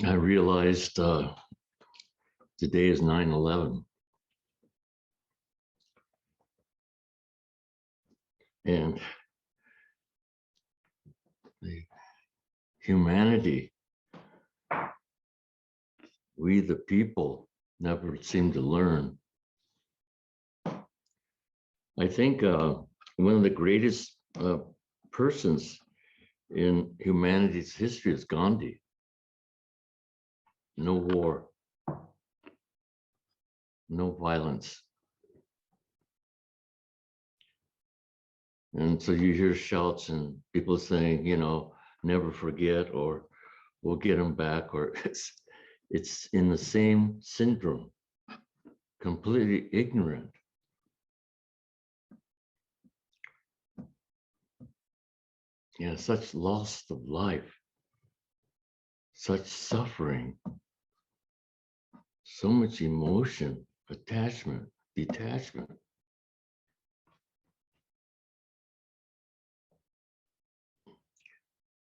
I realized today is 9/11, and the humanity, we the people, never seem to learn. I think one of the greatest persons in humanity's history is Gandhi. No war, no violence. And so you hear shouts and people saying, never forget, or we'll get them back, or it's in the same syndrome, completely ignorant. Yeah, such loss of life, such suffering, so much emotion, attachment, detachment.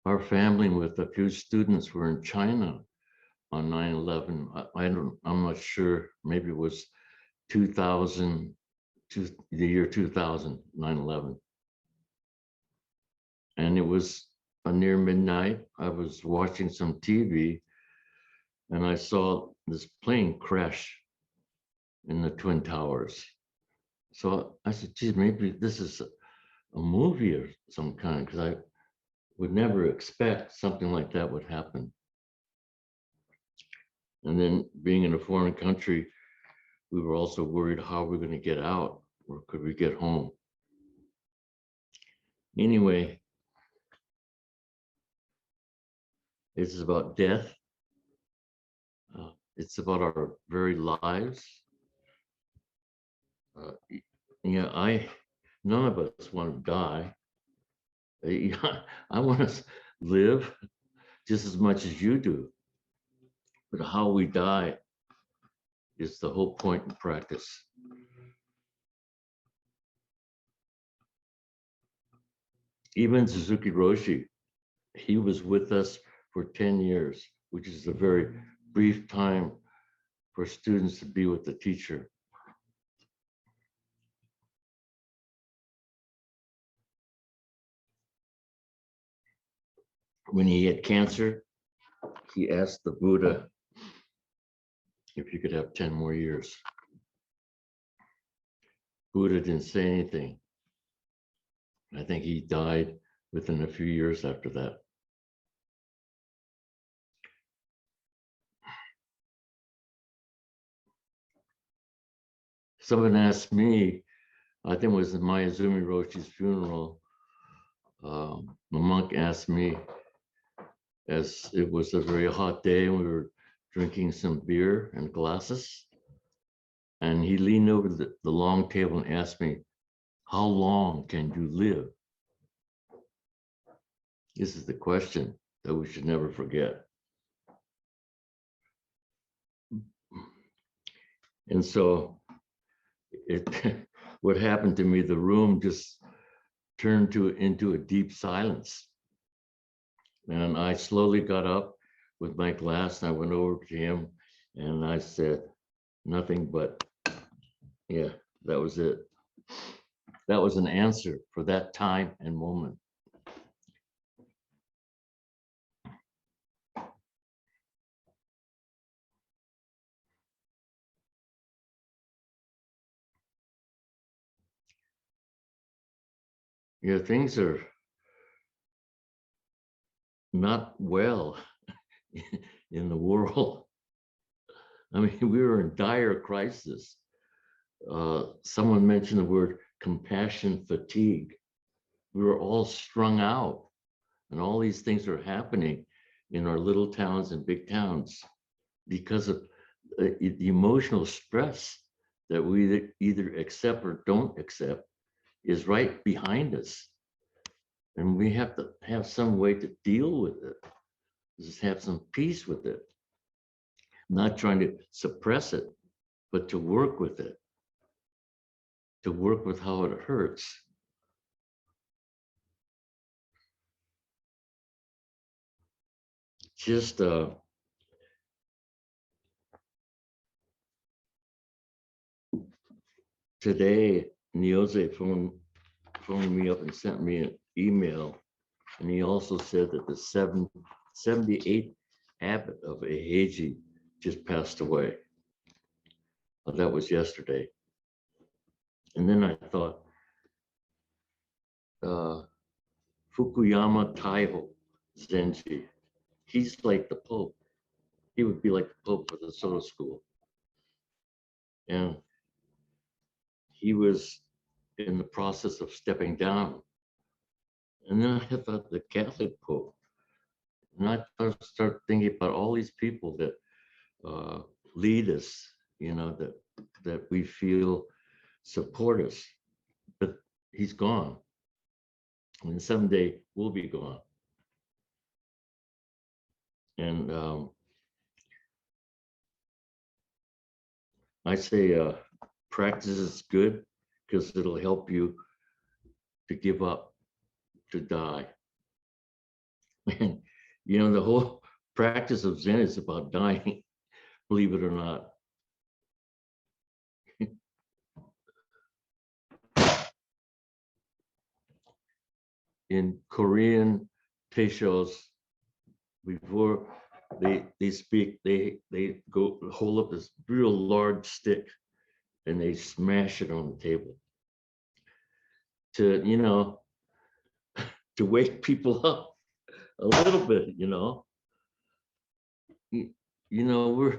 Our family with a few students were in China on 9/11. I'm not sure, maybe it was 2000, the year 2000, 9/11. And it was near midnight. I was watching some TV and I saw this plane crash in the Twin Towers. So I said, geez, maybe this is a movie of some kind, because I would never expect something like that would happen. And then being in a foreign country, we were also worried how we're going to get out, or could we get home? Anyway, it's about death. It's about our very lives. None of us want to die. I want to live just as much as you do. But how we die is the whole point in practice. Even Suzuki Roshi, he was with us for 10 years, which is a very brief time for students to be with the teacher. When he had cancer, he asked the Buddha if he could have 10 more years. Buddha didn't say anything. I think he died within a few years after that. Someone asked me, I think it was in Mayazumi Roshi's funeral, the monk asked me, as it was a very hot day and we were drinking some beer and glasses, and he leaned over the long table and asked me, how long can you live? This is the question that we should never forget. And so what happened to me, the room just turned into a deep silence. And I slowly got up with my glass and I went over to him and I said, nothing but, yeah, that was it. That was an answer for that time and moment. Yeah, things are not well in the world. I mean, we were in dire crisis. Someone mentioned the word compassion fatigue. We were all strung out, and all these things are happening in our little towns and big towns because of the emotional stress that we either accept or don't accept is right behind us. And we have to have some way to deal with it, just have some peace with it, not trying to suppress it, but to work with it, to work with how it hurts. Just today, Nyoze phoned me up and sent me an email, and he also said that the 78th abbot of Eheji just passed away. Well, that was yesterday. And then I thought, Fukuyama Taiho Zenji, he's like the Pope. He would be like the Pope for the Soto School. And he was in the process of stepping down. And then I thought the Catholic Pope. And I started thinking about all these people that lead us, you know, that we feel support us. But he's gone. And someday we'll be gone. And I say practice is good because it'll help you to give up, to die. And, you know, the whole practice of Zen is about dying, believe it or not. In Korean teishos, before they speak, they go hold up this real large stick and they smash it on the table to, you know, to wake people up a little bit, you know. You know,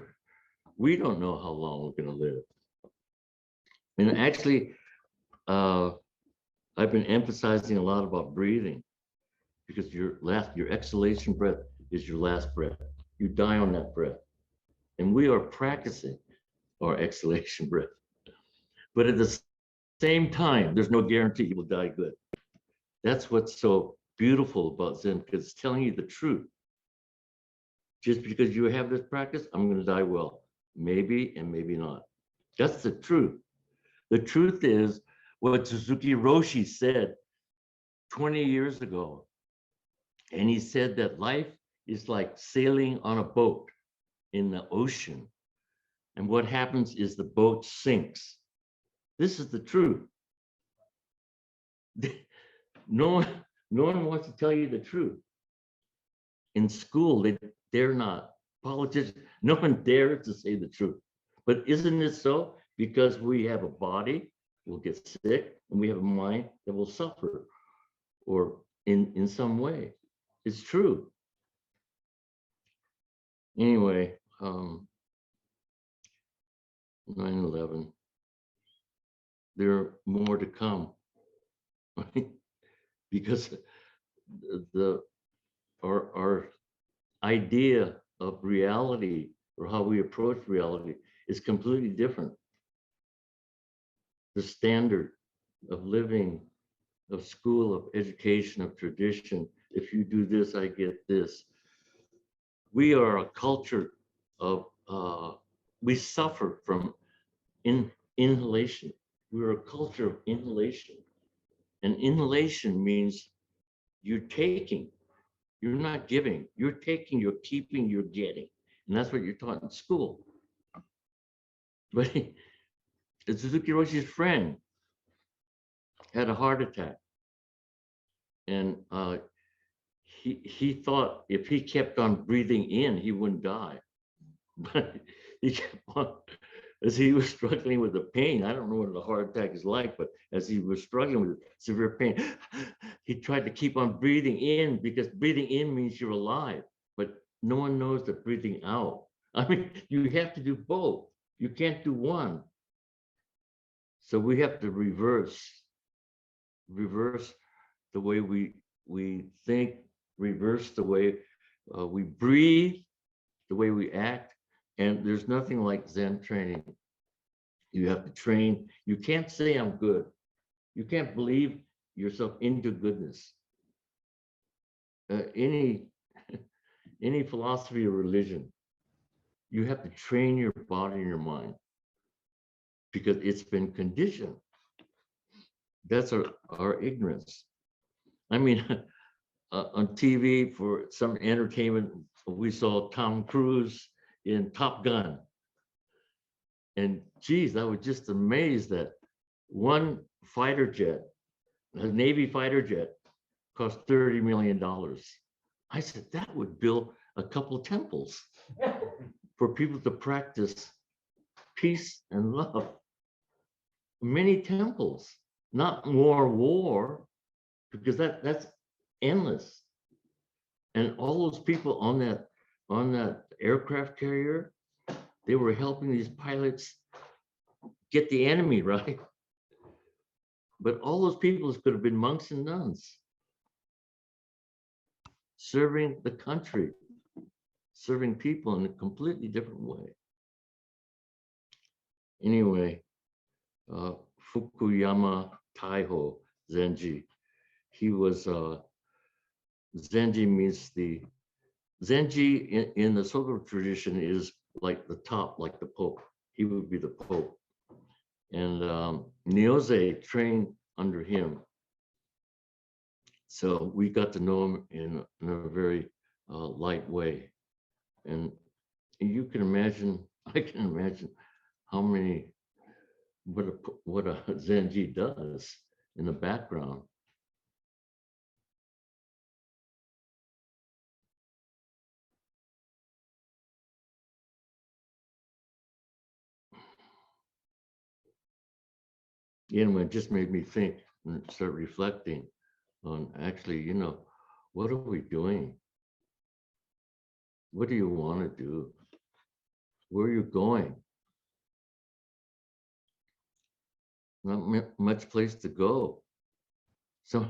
we don't know how long we're going to live. And actually, I've been emphasizing a lot about breathing because your exhalation breath is your last breath. You die on that breath. And we are practicing our exhalation breath. But at the same time, there's no guarantee you will die good. That's what's so beautiful about Zen, because it's telling you the truth. Just because you have this practice, I'm going to die well. Maybe and maybe not. That's the truth. The truth is what Suzuki Roshi said 20 years ago. And he said that life is like sailing on a boat in the ocean. And what happens is the boat sinks. This is the truth. No one wants to tell you the truth. In school, they dare not. Politicians, no one dares to say the truth. But isn't it so? Because we have a body, we'll get sick, and we have a mind that will suffer, or in some way. It's true. Anyway, 9/11. There are more to come, right? Because our idea of reality or how we approach reality is completely different. The standard of living, of school, of education, of tradition, if you do this, I get this. We are a culture of, we suffer from inhalation. We're a culture of inhalation. And inhalation means you're taking, you're not giving, you're taking, you're keeping, you're getting. And that's what you're taught in school. But Suzuki Roshi's friend had a heart attack. And he thought if he kept on breathing in, he wouldn't die. But he kept on, as he was struggling with the pain. I don't know what a heart attack is like, but as he was struggling with severe pain, he tried to keep on breathing in, because breathing in means you're alive, but no one knows that breathing out. I mean, you have to do both. You can't do one. So we have to reverse the way we think, reverse the way we breathe, the way we act. And there's nothing like Zen training. You have to train. You can't say I'm good. You can't believe yourself into goodness. Any philosophy or religion, you have to train your body and your mind because it's been conditioned. That's our ignorance. I mean, on TV for some entertainment, we saw Tom Cruise in Top Gun. And geez, I was just amazed that one fighter jet, a Navy fighter jet, cost $30 million. I said, that would build a couple temples for people to practice peace and love. Many temples, not more war, because that's endless. And all those people on that aircraft carrier, they were helping these pilots get the enemy right. But all those people could have been monks and nuns serving the country, serving people in a completely different way. Anyway, Fukuyama Taiho Zenji, he was, Zenji means Zenji in the Soto tradition is like the top, like the Pope. He would be the Pope. And Nyoze trained under him. So we got to know him in a very light way. And you can imagine, I can imagine how many, what a Zenji does in the background. Anyway, it just made me think and start reflecting on actually, you know, what are we doing? What do you want to do? Where are you going? Not much place to go. So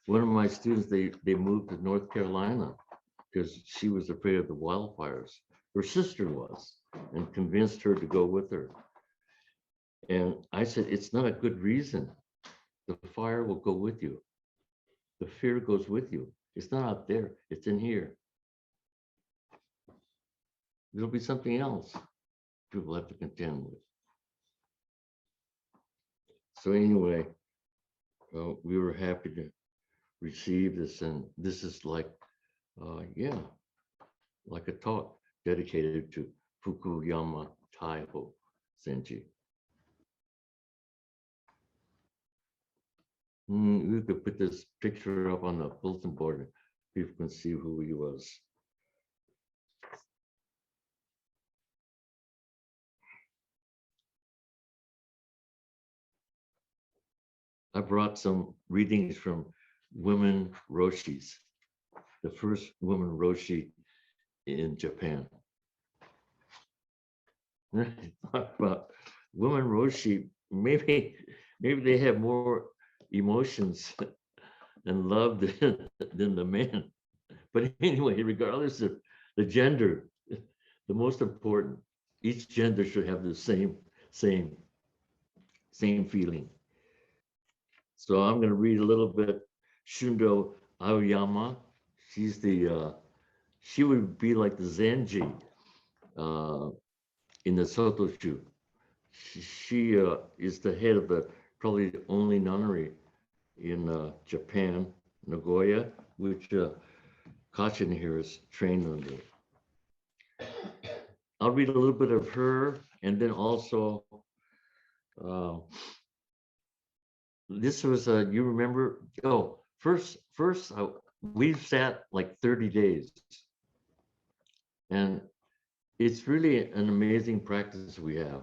one of my students, they moved to North Carolina because she was afraid of the wildfires. Her sister was, and convinced her to go with her. And I said, it's not a good reason. The fire will go with you. The fear goes with you. It's not out there, it's in here. There'll be something else people have to contend with. So anyway, we were happy to receive this, and this is like, yeah, like a talk dedicated to Fukuyama Taiho Zenji. We could put this picture up on the bulletin board and people can see who he was. I brought some readings from women Roshis, the first woman Roshi in Japan. Talk about women Roshi, maybe they have more emotions and love than the men. But anyway, regardless of the gender, the most important, each gender should have the same feeling. So I'm going to read a little bit. Shundo Aoyama, she would be like the Zenji in the Sotoshu. She is the head of probably the only nunnery in Japan, Nagoya, which Kachin here is trained under. I'll read a little bit of her, and then also this was you remember? Oh, first we sat like 30 days, and it's really an amazing practice we have.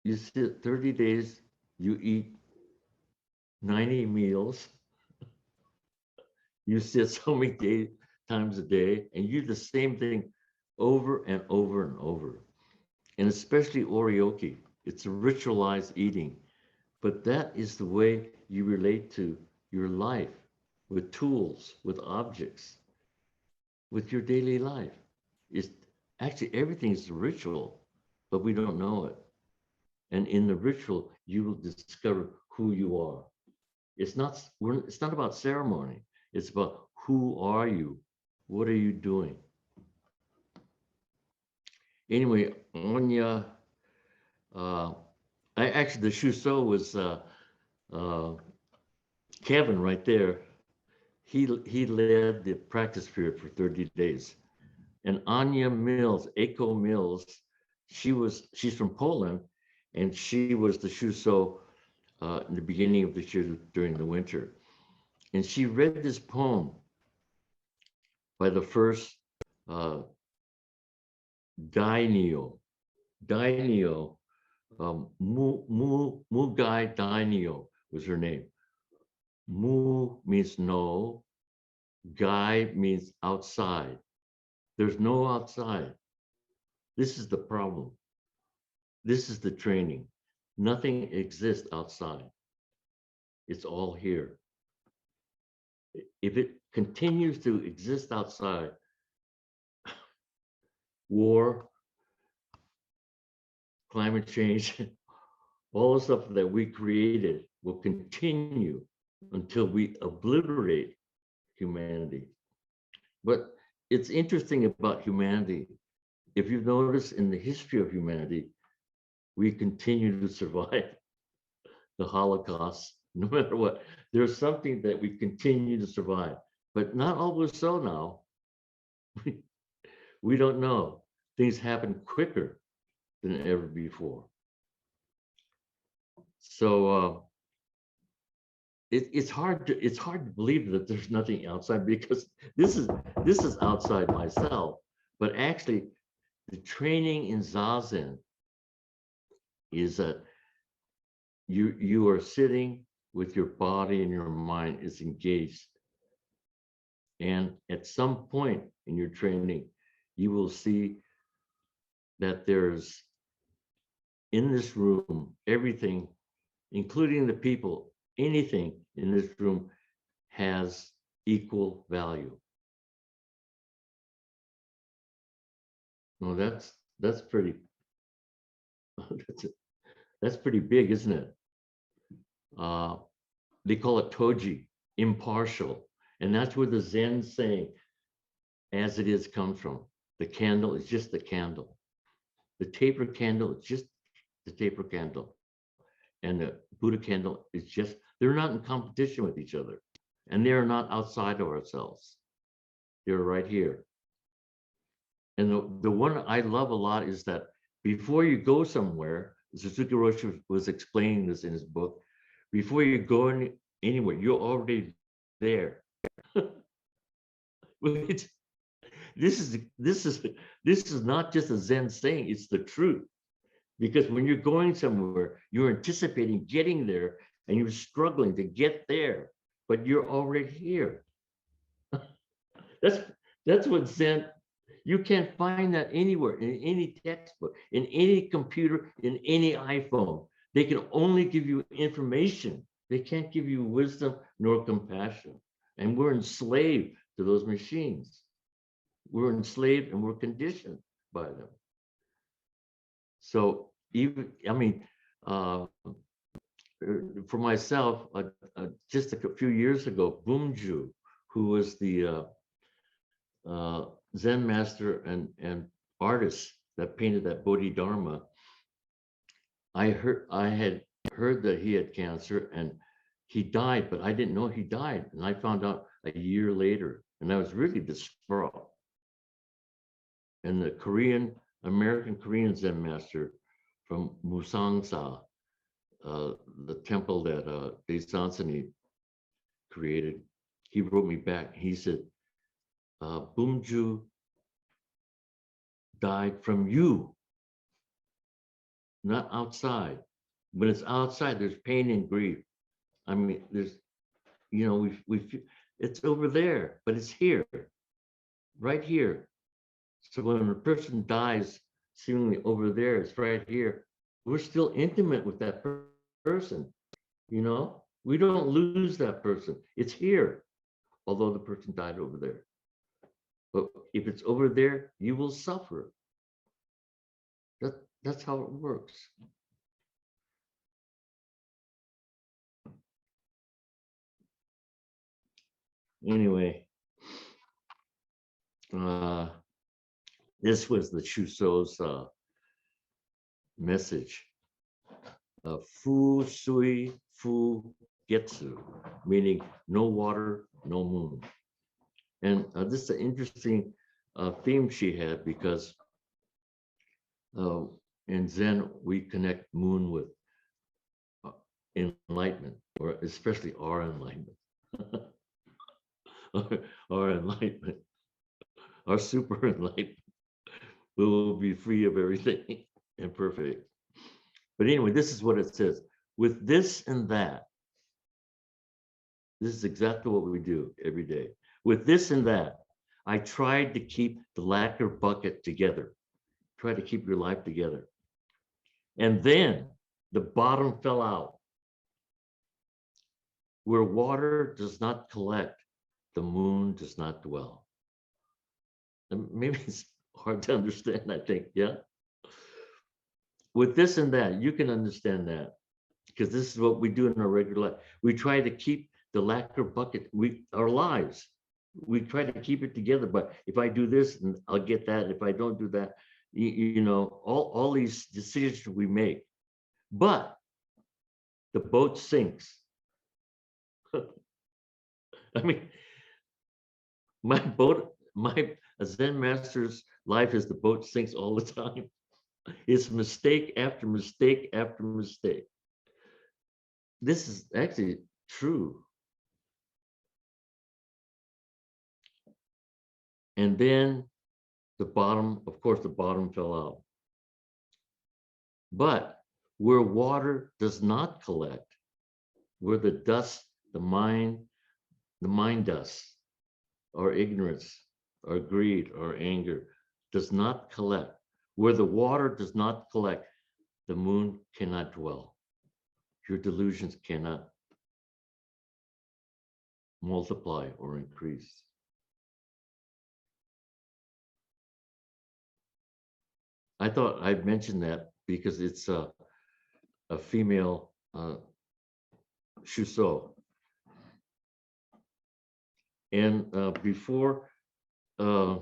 You sit 30 days, you eat 90 meals, you sit so many times a day, and you do the same thing over and over and over. And especially oryoki, it's a ritualized eating. But that is the way you relate to your life, with tools, with objects, with your daily life. It's actually everything is a ritual, but we don't know it. And in the ritual, you will discover who you are. It's not about ceremony. It's about who are you? What are you doing? Anyway, Anya, actually the Shuso was Kevin right there. He led the practice period for 30 days. And Anya Mills, Echo Mills, she's from Poland, and she was the Shuso in the beginning of the year during the winter. And she read this poem by the first daimyo. Daimyo, Mugai Daimyo was her name. Mu means no, Gai means outside. There's no outside. This is the problem. This is the training. Nothing exists outside. It's all here. If it continues to exist outside, war, climate change, all the stuff that we created will continue until we obliterate humanity. But it's interesting about humanity. If you've noticed in the history of humanity, we continue to survive the Holocaust, no matter what. There's something that we continue to survive, but not always so now. We don't know. Things happen quicker than ever before. So it's hard to believe that there's nothing outside, because this is outside myself. But actually, the training in Zazen is that you are sitting with your body and your mind is engaged. And at some point in your training, you will see that there's, in this room, everything, including the people, anything in this room has equal value. Well, that's pretty that's pretty big, isn't it? They call it toji, impartial, and that's where the Zen saying, "As it is," comes from. The candle is just the candle. The taper candle is just the taper candle, and the Buddha candle is just. They're not in competition with each other, and they are not outside of ourselves. They're right here. And the one I love a lot is that before you go somewhere, Kwong-roshi was explaining this in his book, before you go anywhere, you're already there. This is not just a Zen saying, it's the truth. Because when you're going somewhere, you're anticipating getting there and you're struggling to get there, but you're already here. That's what Zen. You can't find that anywhere, in any textbook, in any computer, in any iPhone. They can only give you information. They can't give you wisdom nor compassion. And we're enslaved to those machines. We're enslaved and we're conditioned by them. So even, I mean, for myself, just a few years ago, Bumju, who was the Zen master and artist that painted that Bodhidharma, I had heard that he had cancer and he died, but I didn't know he died. And I found out a year later, and I was really distraught. And the American Korean Zen master from Musangsa, the temple that Daesansani created, he wrote me back. He said, Bumju died from you, not outside. When it's outside, there's pain and grief. I mean, there's, you know, it's over there, but it's here, right here. So when a person dies, seemingly over there, it's right here. We're still intimate with that person, you know? We don't lose that person. It's here, although the person died over there. But if it's over there, you will suffer. That's how it works. Anyway, this was the Shuso's message. Fu Sui Fu Getsu, meaning no water, no moon. And this is an interesting theme she had, because In Zen, we connect moon with uh, enlightenment, or especially our enlightenment. Our enlightenment, our super enlightenment. We will be free of everything and perfect. But anyway, this is what it says. With this and that, this is exactly what we do every day. With this and that, I tried to keep the lacquer bucket together. Try to keep your life together. And then the bottom fell out. Where water does not collect, the moon does not dwell. And maybe it's hard to understand, I think, yeah? With this and that, you can understand that, because this is what we do in our regular life. We try to keep the lacquer bucket, our lives. We try to keep it together, but if I do this, and I'll get that. If I don't do that, you know, all these decisions we make. But the boat sinks. I mean, my Zen master's life is the boat sinks all the time. It's mistake after mistake after mistake. This is actually true. And then the bottom, of course, the bottom fell out. But where water does not collect, where the dust, the mind dust, or ignorance, or greed, or anger does not collect, where the water does not collect, the moon cannot dwell. Your delusions cannot multiply or increase. I thought I'd mention that because it's a female Shuso. And before I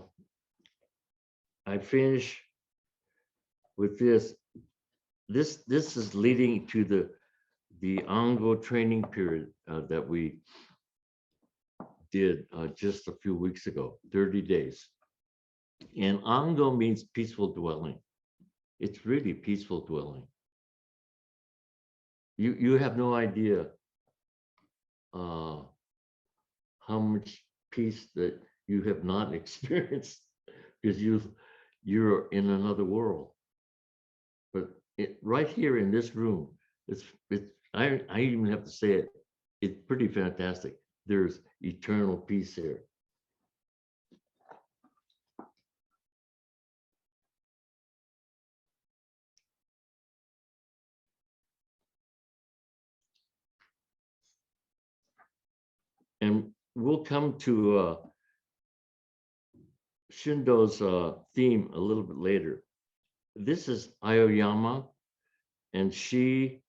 finish with this is leading to the Ango training period that we did just a few weeks ago, 30 days. And Ango means peaceful dwelling. It's really peaceful dwelling. You have no idea how much peace that you have not experienced because you're in another world. But right here in this room, it's I even have to say it. It's pretty fantastic. There's eternal peace here. And we'll come to Shindo's theme a little bit later. This is Aoyama, and she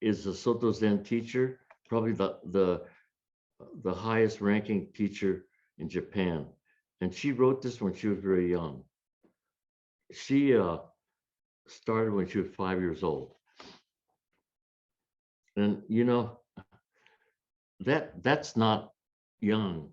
is a Soto Zen teacher, probably the highest ranking teacher in Japan. And she wrote this when she was very young. She started when she was 5 years old. And you know, that's not young.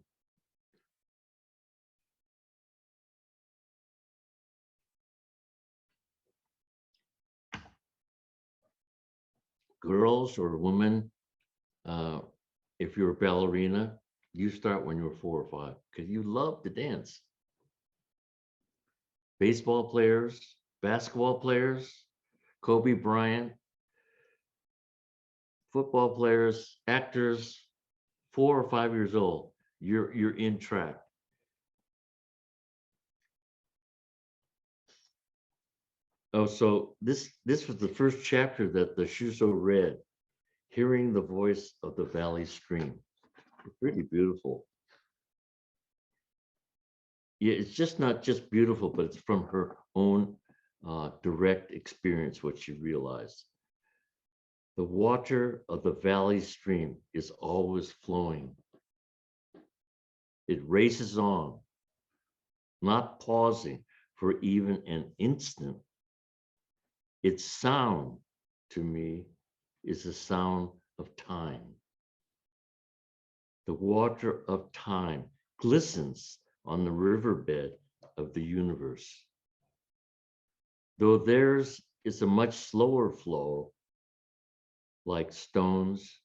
Girls or women, if you're a ballerina, you start when you're 4 or 5 because you love to dance. Baseball players, basketball players, Kobe Bryant, football players, actors, 4 or 5 years old, you're in track. Oh, so this was the first chapter that the Shuso read, hearing the voice of the valley stream. It's really beautiful. Yeah, it's just not just beautiful, but it's from her own direct experience, what she realized. The water of the valley stream is always flowing. It races on, not pausing for even an instant. Its sound, to me, is the sound of time. The water of time glistens on the riverbed of the universe. though theirs is a much slower flow, like stones,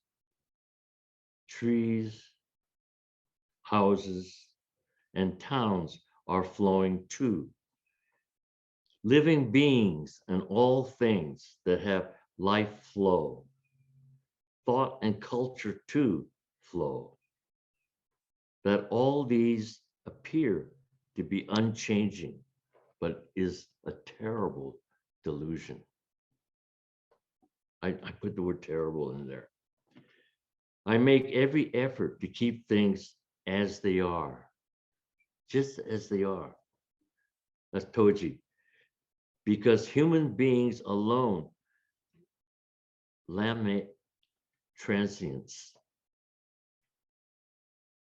trees, houses, and towns are flowing too. Living beings and all things that have life flow. Thought and culture too flow. That all these appear to be unchanging, but is a terrible delusion. I put the word terrible in there. I make every effort to keep things as they are, just as they are. That's Toji. Because human beings alone lament transience.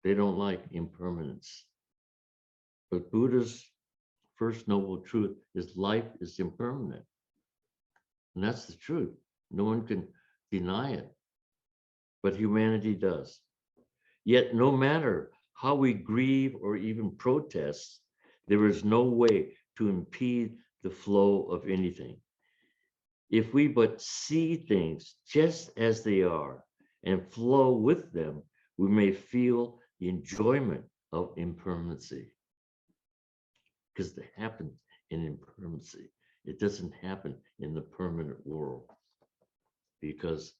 They don't like impermanence. But Buddha's first noble truth is life is impermanent. And that's the truth. No one can deny it. But humanity does. Yet no matter how we grieve or even protest, there is no way to impede the flow of anything. If we but see things just as they are and flow with them, we may feel the enjoyment of impermanency. Because it happens in impermanency. It doesn't happen in the permanent world because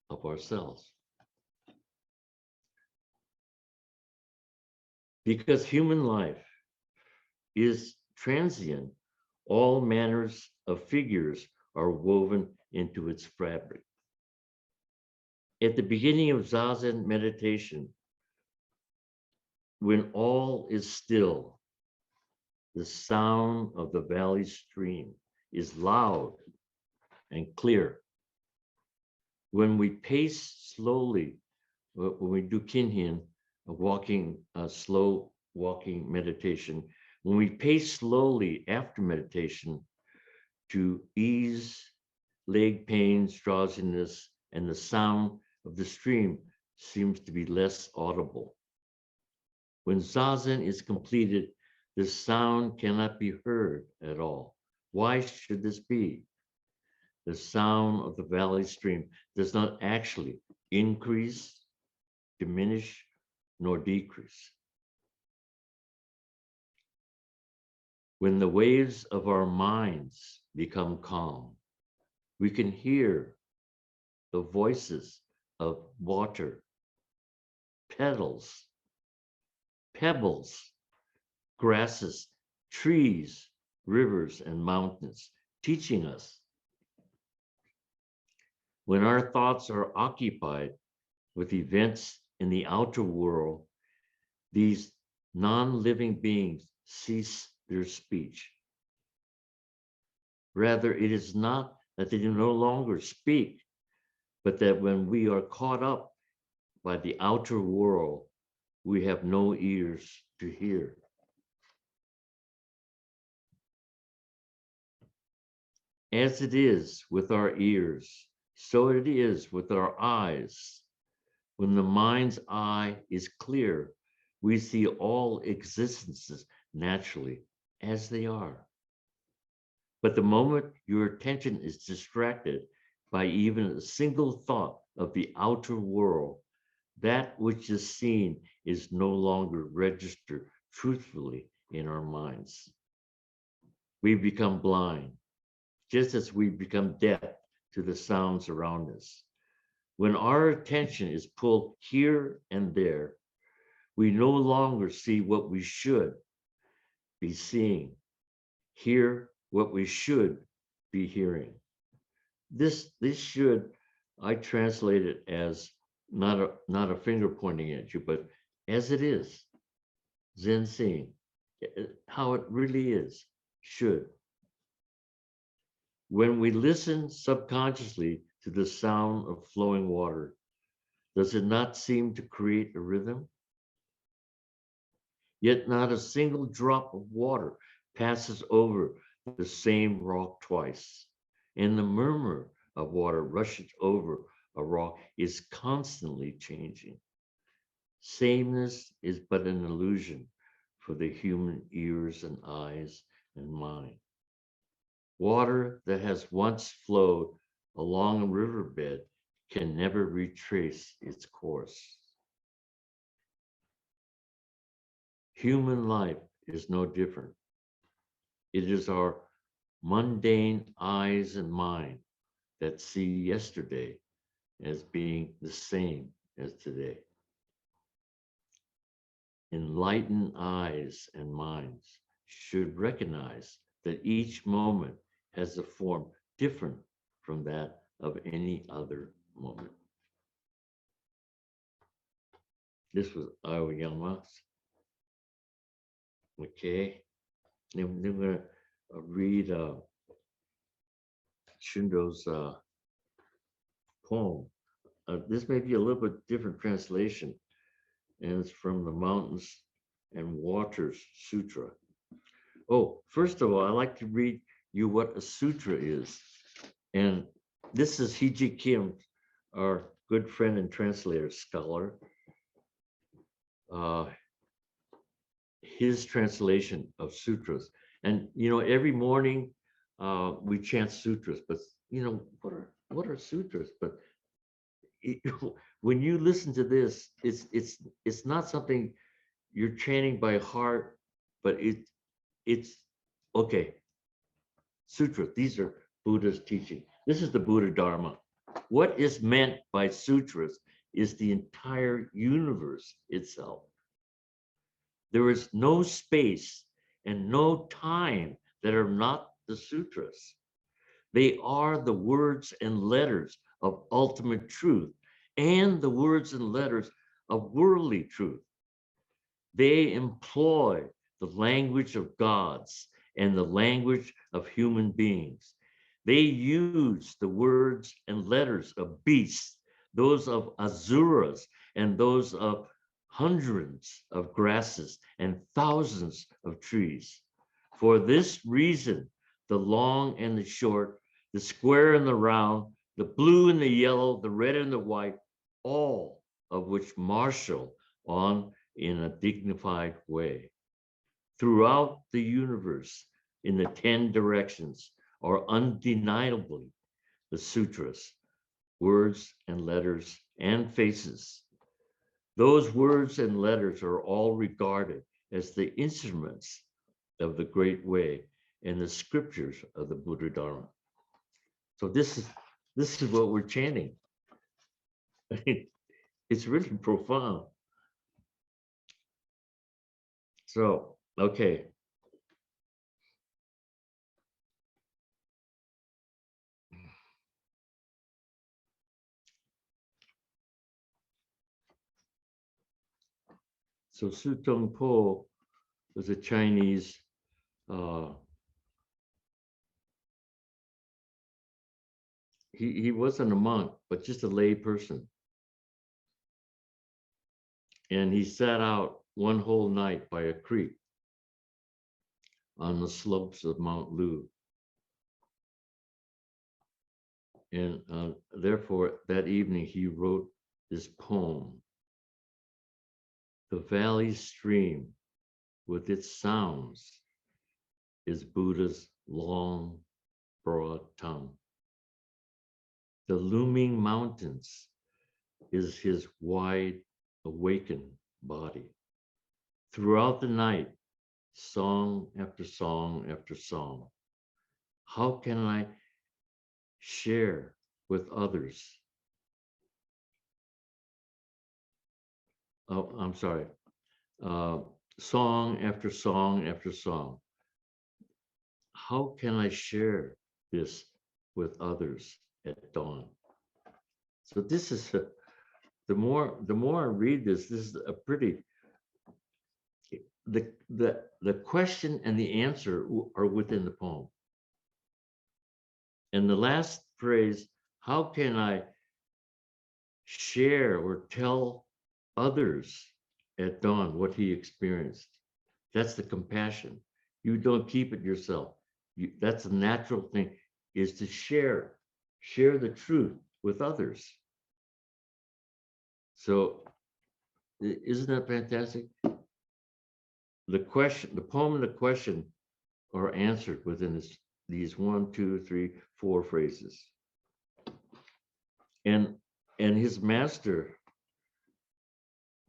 of ourselves. Because human life is transient, all manners of figures are woven into its fabric. At the beginning of Zazen meditation, when all is still, the sound of the valley stream is loud and clear. When we pace slowly, when we do kinhin, slow walking meditation, when we pace slowly after meditation to ease leg pains, drowsiness, and the sound of the stream seems to be less audible. When Zazen is completed, the sound cannot be heard at all. Why should this be? The sound of the valley stream does not actually increase, diminish, nor decrease. When the waves of our minds become calm, we can hear the voices of water, petals, pebbles, grasses, trees, rivers, and mountains, teaching us. When our thoughts are occupied with events in the outer world, these non-living beings cease their speech. Rather, it is not that they no longer speak, but that when we are caught up by the outer world, we have no ears to hear. As it is with our ears, so it is with our eyes. When the mind's eye is clear, we see all existences naturally as they are. But the moment your attention is distracted by even a single thought of the outer world, that which is seen is no longer registered truthfully in our minds. We become blind, just as we become deaf to the sounds around us. When our attention is pulled here and there, we no longer see what we should be seeing, hear what we should be hearing. This should, I translate it as not a finger pointing at you, but as it is, Zen seeing, how it really is, should. When we listen subconsciously to the sound of flowing water, does it not seem to create a rhythm? Yet not a single drop of water passes over the same rock twice, and the murmur of water rushes over a rock is constantly changing. Sameness is but an illusion for the human ears and eyes and mind. Water that has once flowed along a riverbed can never retrace its course. Human life is no different. It is our mundane eyes and mind that see yesterday as being the same as today. Enlightened eyes and minds should recognize that each moment has a form different from that of any other moment. This was Aoyama's. Okay. Then we're going to read Shundo's poem. This may be a little bit different translation, and it's from the Mountains and Waters Sutra. Oh, first of all, I'd like to read you what a sutra is. And this is Hiji Kim, our good friend and translator scholar. His translation of sutras. And, you know, every morning we chant sutras, but, you know, what are sutras? But it, when you listen to this, it's not something you're chanting by heart, but it's okay. Sutra, these are Buddha's teaching. This is the Buddha Dharma. What is meant by sutras is the entire universe itself. There is no space and no time that are not the sutras. They are the words and letters of ultimate truth and the words and letters of worldly truth. They employ the language of gods and the language of human beings. They use the words and letters of beasts, those of asuras, and those of hundreds of grasses and thousands of trees. For this reason, the long and the short, the square and the round, the blue and the yellow, the red and the white, all of which marshal on in a dignified way. Throughout the universe, in the 10 directions, are undeniably the sutras, words and letters and faces. Those words and letters are all regarded as the instruments of the great way and the scriptures of the Buddha Dharma. So this is what we're chanting. It's really profound. So, okay. So Su Tong Po was a Chinese he wasn't a monk, but just a lay person. And he sat out one whole night by a creek on the slopes of Mount Lu. And therefore, that evening, he wrote this poem. The valley stream with its sounds is Buddha's long, broad tongue. The looming mountains is his wide, awakened body. Throughout the night, song after song after song. How can I share with others? Oh, I'm sorry. Song after song after song. How can I share this with others at dawn? So this is the more I read this is a pretty the question and the answer are within the poem. And the last phrase, how can I share or tell others at dawn what he experienced? That's the compassion. You don't keep it yourself. That's a natural thing, is to share the truth with others. So isn't that fantastic? The question, the poem and the question are answered within this these 1, 2, 3, 4 phrases. And his master,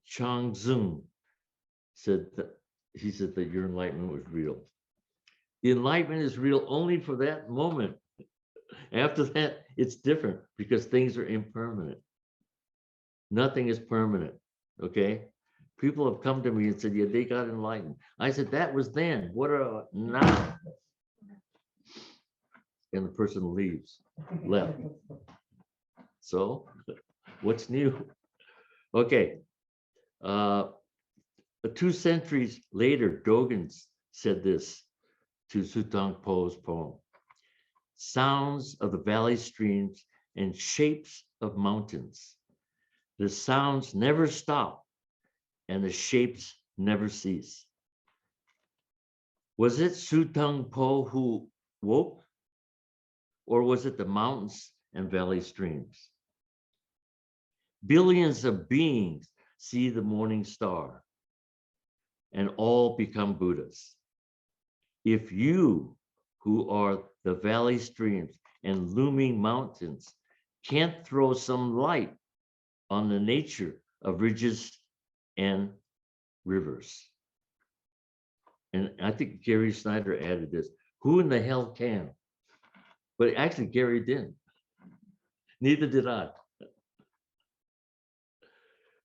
Chang Zung, said that he said that your enlightenment was real. The enlightenment is real only for that moment. After that, it's different because things are impermanent. Nothing is permanent. Okay. People have come to me and said, yeah, they got enlightened. I said, that was then. What are now? And the person left. So what's new? Okay. 2 centuries later, Dogen said this to Sutang Po's poem. Sounds of the valley streams and shapes of mountains. The sounds never stop and the shapes never cease. Was it Sutang Po who woke? Or was it the mountains and valley streams? Billions of beings see the morning star and all become Buddhas. If you, who are the valley streams and looming mountains, can't throw some light on the nature of ridges and rivers. And I think Gary Snyder added this, who in the hell can? But actually Gary didn't. Neither did I.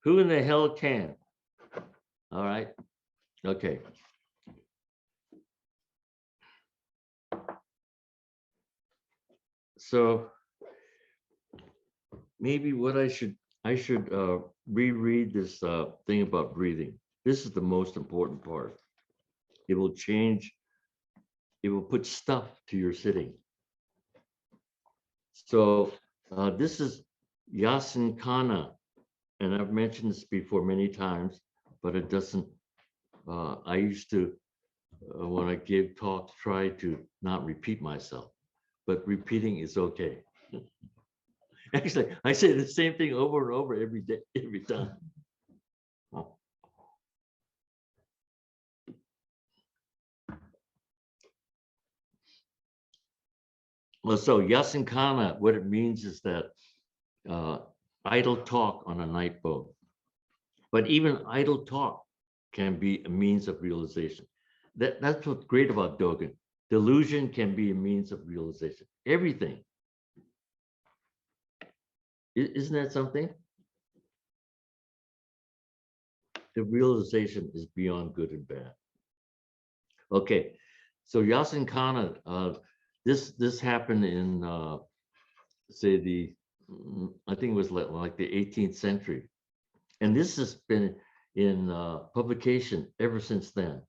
Who in the hell can? All right, okay. So maybe what I should reread this thing about breathing. This is the most important part. It will change, it will put stuff to your sitting. So this is Yasin Kana, and I've mentioned this before many times, but it doesn't, I used to, when I gave talks, try to not repeat myself, but repeating is okay. Actually, I say the same thing over and over every day, every time. Well, so Yasin Kana, what it means is that idle talk on a night boat. But even idle talk can be a means of realization. That's what's great about Dogen. Delusion can be a means of realization. Everything. Isn't that something? The realization is beyond good and bad. Okay, so Yasin Kana, this happened in say I think it was like the 18th century, and this has been in publication ever since then,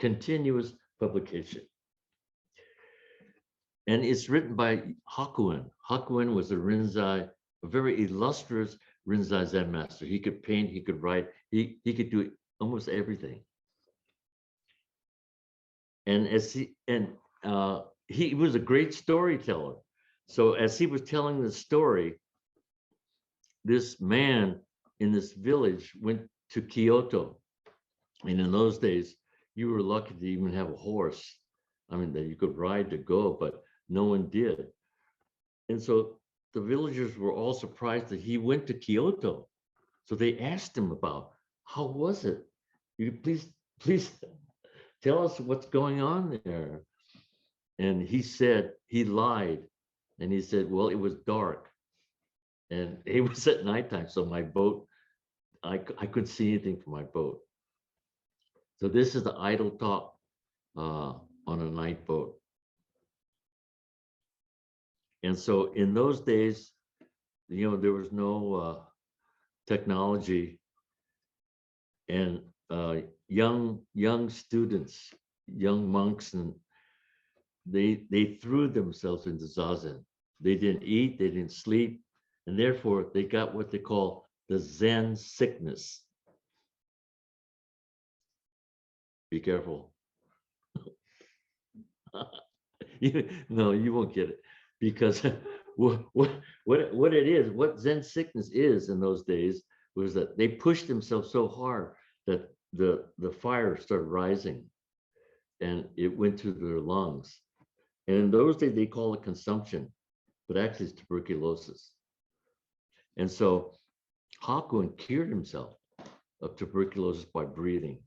continuous publication. And it's written by Hakuin. Hakuin was a Rinzai, a very illustrious Rinzai Zen master. He could paint, he could write, he could do almost everything. And he was a great storyteller. So as he was telling the story, this man in this village went to Kyoto. And in those days, you were lucky to even have a horse. I mean, that you could ride to go, but no one did. And so the villagers were all surprised that he went to Kyoto. So they asked him about, how was it? You please tell us what's going on there. And he said, he lied. And he said, well, it was dark. And it was at nighttime. So my boat, I couldn't see anything from my boat. So this is the idle talk on a night boat. And so in those days, there was no technology, and young students, young monks, and they threw themselves into zazen. They didn't eat, they didn't sleep, and therefore they got what they call the Zen sickness. Be careful. No, you won't get it, because what it is, what Zen sickness is in those days was that they pushed themselves so hard that the fire started rising, and it went through their lungs, And in those days, they call it consumption, but actually it's tuberculosis. And so Hakuin cured himself of tuberculosis by breathing.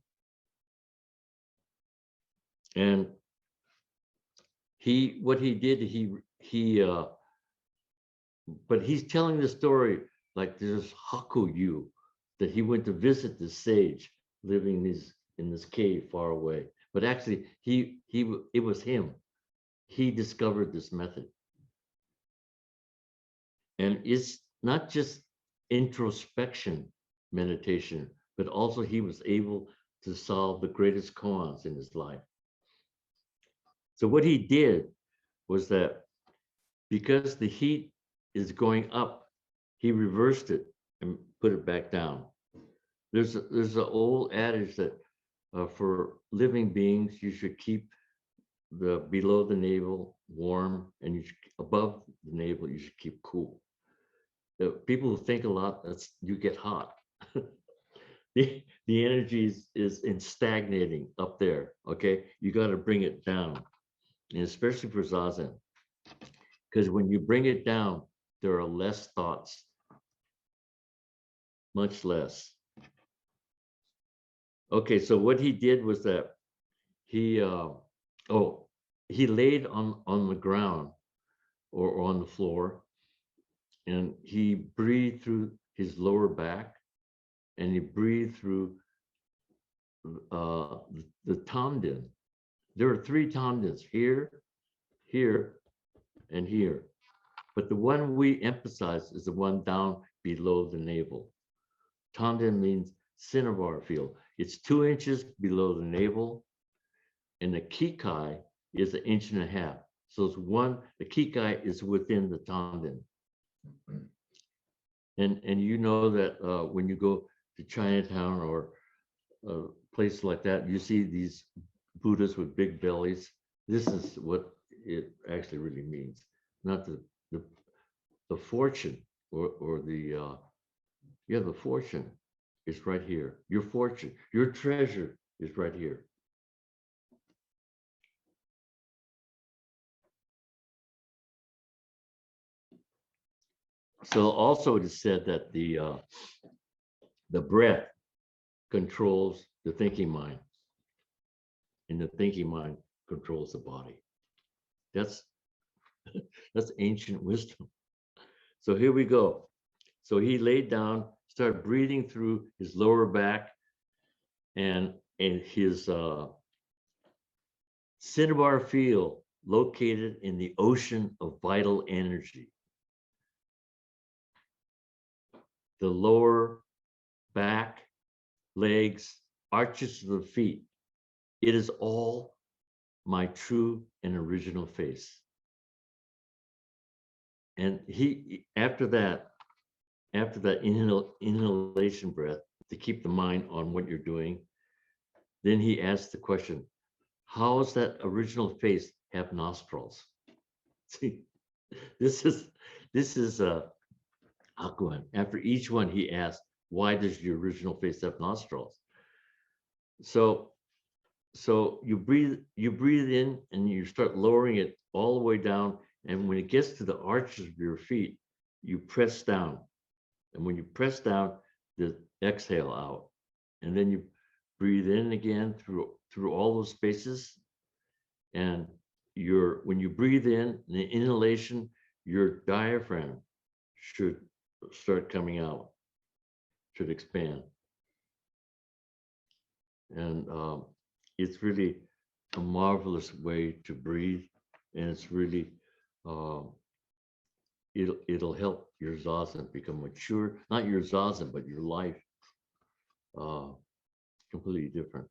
And what he did, but he's telling the story like there's Haku Yu, that he went to visit this sage living in this cave far away. But actually, it was him. He discovered this method. And it's not just introspection meditation, but also he was able to solve the greatest koans in his life. So what he did was that because the heat is going up, he reversed it and put it back down. There's an old adage that for living beings, you should keep the below the navel warm, and you should, above the navel, you should keep cool. People who think a lot, you get hot. the energy is in stagnating up there. Okay, you got to bring it down, and especially for zazen, because when you bring it down, there are less thoughts, much less. Okay, so what he did was that he laid on the ground or on the floor, and he breathed through his lower back, and he breathed through the tanden. There are 3 tandens, here, here, and here. But the one we emphasize is the one down below the navel. Tanden means cinnabar field. It's 2 inches below the navel, and the kikai is 1.5 inches. So it's the kikai is within the tanden. And you know that when you go to Chinatown or places like that, you see these Buddhas with big bellies. This is what it actually really means, not the fortune or the the fortune is right here. Your fortune, your treasure is right here. So also it is said that the breath controls the thinking mind, and the thinking mind controls the body. That's ancient wisdom. So here we go. So he laid down, started breathing through his lower back and his cinnabar field located in the ocean of vital energy. The lower back, legs, arches of the feet. It is all my true and original face. And he, after that inhalation breath to keep the mind on what you're doing, then he asked the question, how does that original face have nostrils? See, this is Hakuin. After each one, he asked, why does your original face have nostrils? So you breathe in and you start lowering it all the way down. And when it gets to the arches of your feet, you press down. And when you press down, the exhale out. And then you breathe in again through all those spaces. And when you breathe in, the inhalation, your diaphragm should start coming out, should expand. And it's really a marvelous way to breathe, and it's really it'll help your zazen become mature. Not your zazen, but your life completely different.